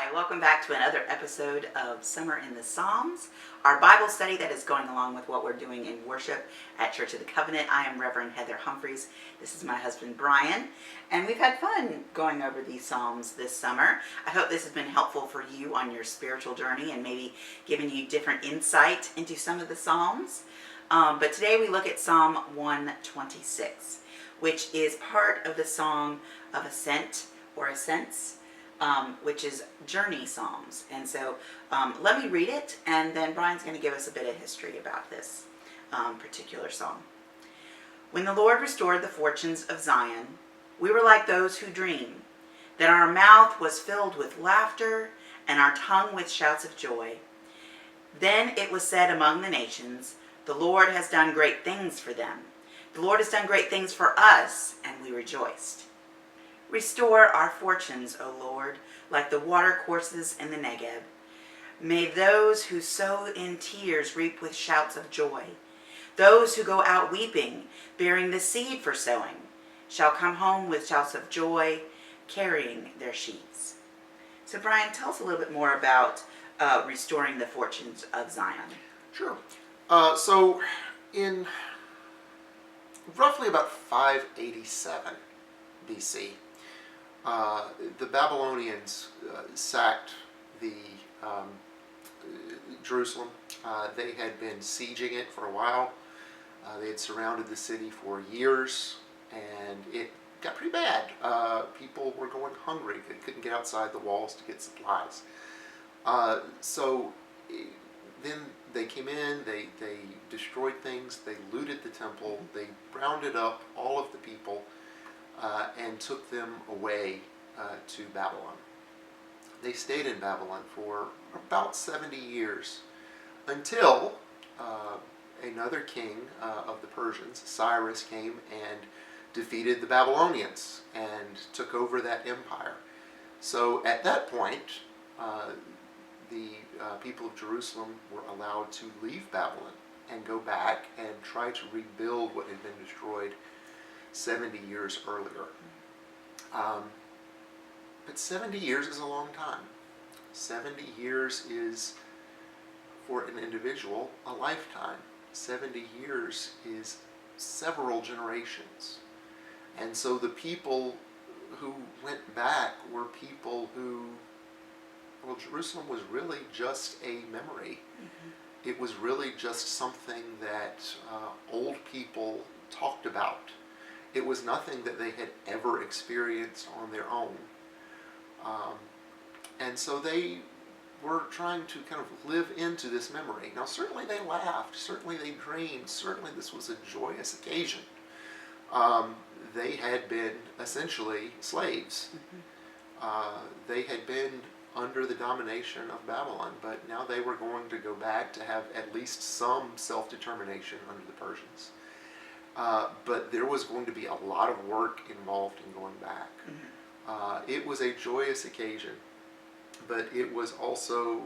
Hi, welcome back to another episode of Summer in the Psalms, our Bible study that is going along with what we're doing in worship at Church of the Covenant. I am Reverend Heather Humphreys. This is my husband Brian, and we've had fun going over these Psalms this summer. I hope this has been helpful for you on your spiritual journey and maybe giving you different insight into some of the Psalms. But today we look at Psalm 126, which is part of the Song of Ascent or Ascents, which is journey psalms. And so let me read it, and then Brian's going to give us a bit of history about this particular song. When the Lord restored the fortunes of Zion, we were like those who dream, that our mouth was filled with laughter and our tongue with shouts of joy. Then it was said among the nations, the Lord has done great things for them. The Lord has done great things for us, and we rejoiced. Restore our fortunes, O Lord, like the water courses in the Negev. May those who sow in tears reap with shouts of joy. Those who go out weeping, bearing the seed for sowing, shall come home with shouts of joy, carrying their sheaves. So Brian, tell us a little bit more about restoring the fortunes of Zion. Sure. So in roughly about 587 BC, the Babylonians sacked the Jerusalem. They had been sieging it for a while. They had surrounded the city for years, and it got pretty bad. People were going hungry. They couldn't get outside the walls to get supplies. So then they came in, they destroyed things, they looted the temple, they rounded up all of the people, and took them away to Babylon. They stayed in Babylon for about 70 years until another king of the Persians, Cyrus, came and defeated the Babylonians and took over that empire. So at that point, the people of Jerusalem were allowed to leave Babylon and go back and try to rebuild what had been destroyed 70 years earlier. But 70 years is a long time. 70 years is, for an individual, a lifetime. 70 years is several generations. And so the people who went back were people who, well, Jerusalem was really just a memory. Mm-hmm. It was really just something that old people talked about. It was nothing that they had ever experienced on their own. And so they were trying to kind of live into this memory. Now, certainly they laughed, certainly they dreamed, certainly this was a joyous occasion. They had been essentially slaves. Mm-hmm. They had been under the domination of Babylon, but now they were going to go back to have at least some self-determination under the Persians. But there was going to be a lot of work involved in going back. Mm-hmm. It was a joyous occasion, but it was also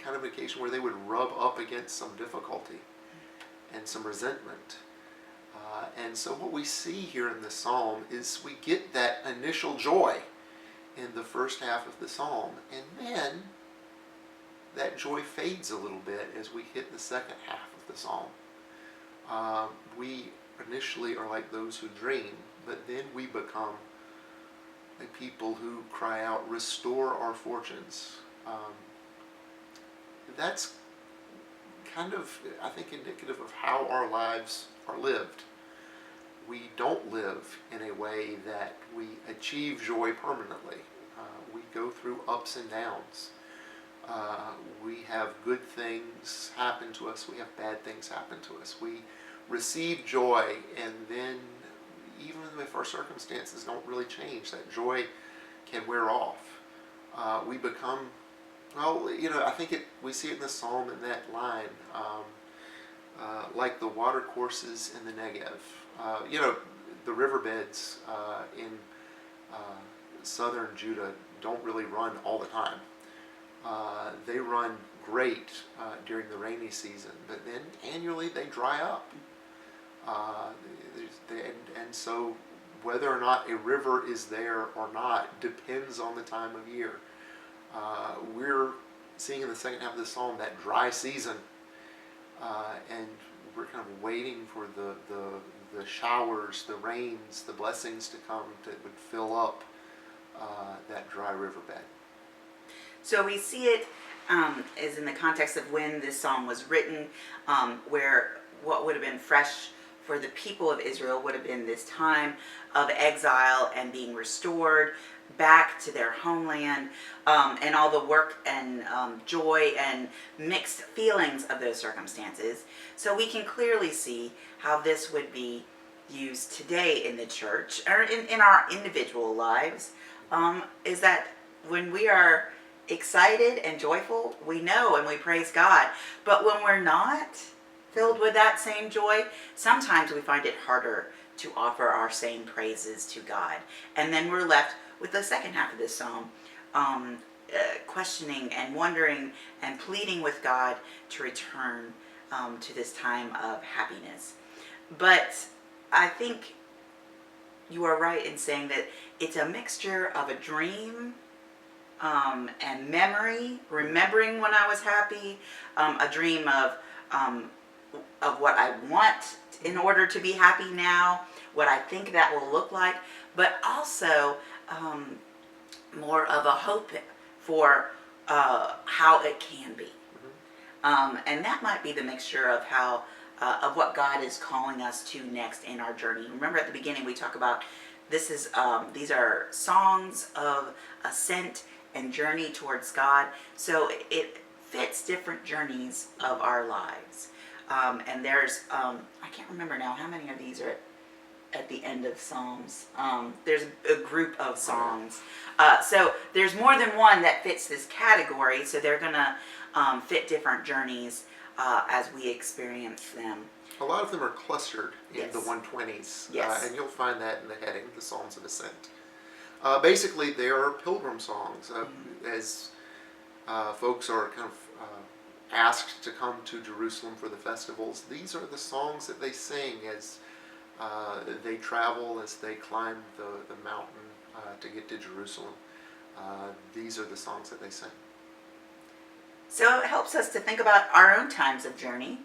kind of an occasion where they would rub up against some difficulty and some resentment. And so what we see here in the psalm is we get that initial joy in the first half of the psalm, and then that joy fades a little bit as we hit the second half of the psalm. We initially are like those who dream, but then we become a people who cry out, restore our fortunes. That's kind of, I think, indicative of how our lives are lived. We don't live in a way that we achieve joy permanently. We go through ups and downs. We have good things happen to us. We have bad things happen to us. We receive joy, and then even if our circumstances don't really change, that joy can wear off. We become, I think we see it in the psalm in that line, like the water courses in the Negev. The riverbeds in southern Judah don't really run all the time. They run great during the rainy season, but then annually they dry up. And so whether or not a river is there or not depends on the time of year. We're seeing in the second half of the psalm that dry season, and we're kind of waiting for the showers, the rains, the blessings to come that would fill up that dry riverbed. So we see it is in the context of when this psalm was written, where what would have been fresh for the people of Israel would have been this time of exile and being restored back to their homeland, and all the work and joy and mixed feelings of those circumstances. So we can clearly see how this would be used today in the church or in our individual lives, is that when we are excited and joyful, we know and we praise God. But when we're not filled with that same joy, sometimes we find it harder to offer our same praises to God. And then we're left with the second half of this psalm, questioning and wondering and pleading with God to return to this time of happiness. But I think you are right in saying that it's a mixture of a dream and memory, remembering when I was happy, a dream of what I want in order to be happy now, what I think that will look like, but also more of a hope for how it can be. And that might be the mixture of how of what God is calling us to next in our journey. Remember at the beginning we talk about these are songs of ascent and journey towards God. So it fits different journeys of our lives. And there's, I can't remember now how many of these are at the end of Psalms. There's a group of songs. So there's more than one that fits this category. So they're going to fit different journeys as we experience them. A lot of them are clustered in Yes. the 120s, Yes. and you'll find that in the heading, the Psalms of Ascent. Basically, they are pilgrim songs. As folks are kind of asked to come to Jerusalem for the festivals, these are the songs that they sing as they travel, as they climb the mountain to get to Jerusalem. These are the songs that they sing. So it helps us to think about our own times of journey,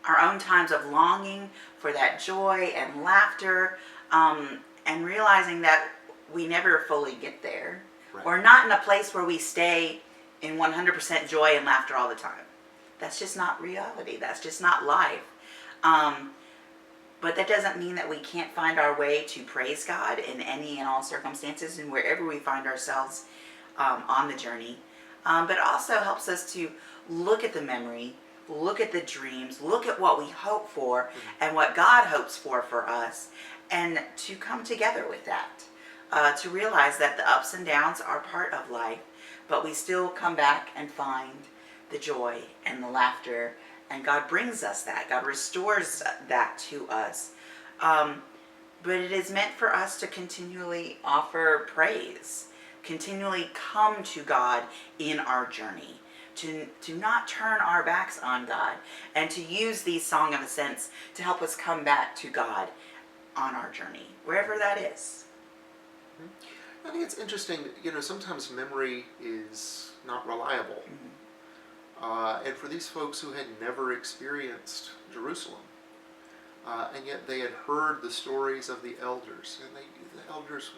our own times of longing for that joy and laughter, and realizing that we never fully get there. Right. We're not in a place where we stay in 100% joy and laughter all the time. That's just not reality. That's just not life. But that doesn't mean that we can't find our way to praise God in any and all circumstances and wherever we find ourselves on the journey. But also helps us to look at the memory, look at the dreams, look at what we hope for and what God hopes for us, and to come together with that. To realize that the ups and downs are part of life, but we still come back and find the joy and the laughter, and God brings us that. God restores that to us. But it is meant for us to continually offer praise, continually come to God in our journey, to not turn our backs on God, and to use these Song of Ascents to help us come back to God on our journey, wherever that is. I think it's interesting, sometimes memory is not reliable. And for these folks who had never experienced Jerusalem, and yet they had heard the stories of the elders, and the elders,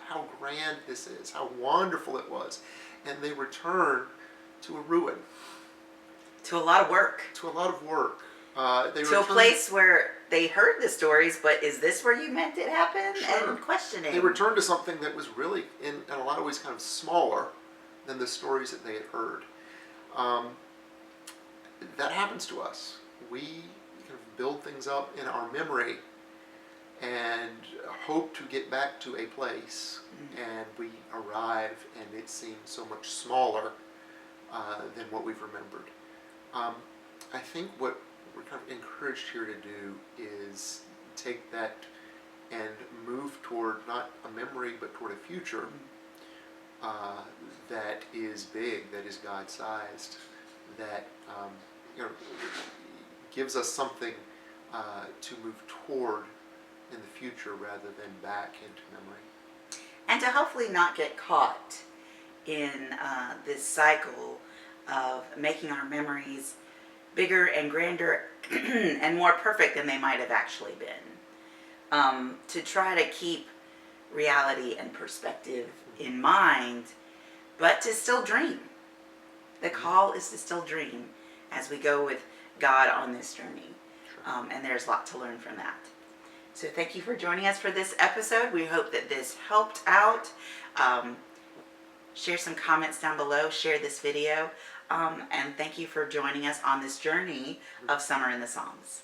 how grand this is, how wonderful it was, and they return to a ruin. To a lot of work. To a lot of work. To a place where they heard the stories, but is this where you meant it happen? Sure. And questioning. They returned to something that was really, in a lot of ways, kind of smaller than the stories that they had heard. That happens to us. We kind of build things up in our memory and hope to get back to a place, and we arrive and it seems so much smaller than what we've remembered. I think what we're kind of encouraged here to do is take that and move toward not a memory but toward a future that is big, that is God-sized, that gives us something to move toward in the future rather than back into memory. And to hopefully not get caught in this cycle of making our memories bigger and grander and more perfect than they might have actually been. To try to keep reality and perspective in mind, but to still dream. The call is to still dream as we go with God on this journey. And there's a lot to learn from that. So thank you for joining us for this episode. We hope that this helped out. Share some comments down below. Share this video. And thank you for joining us on this journey of Summer in the Psalms.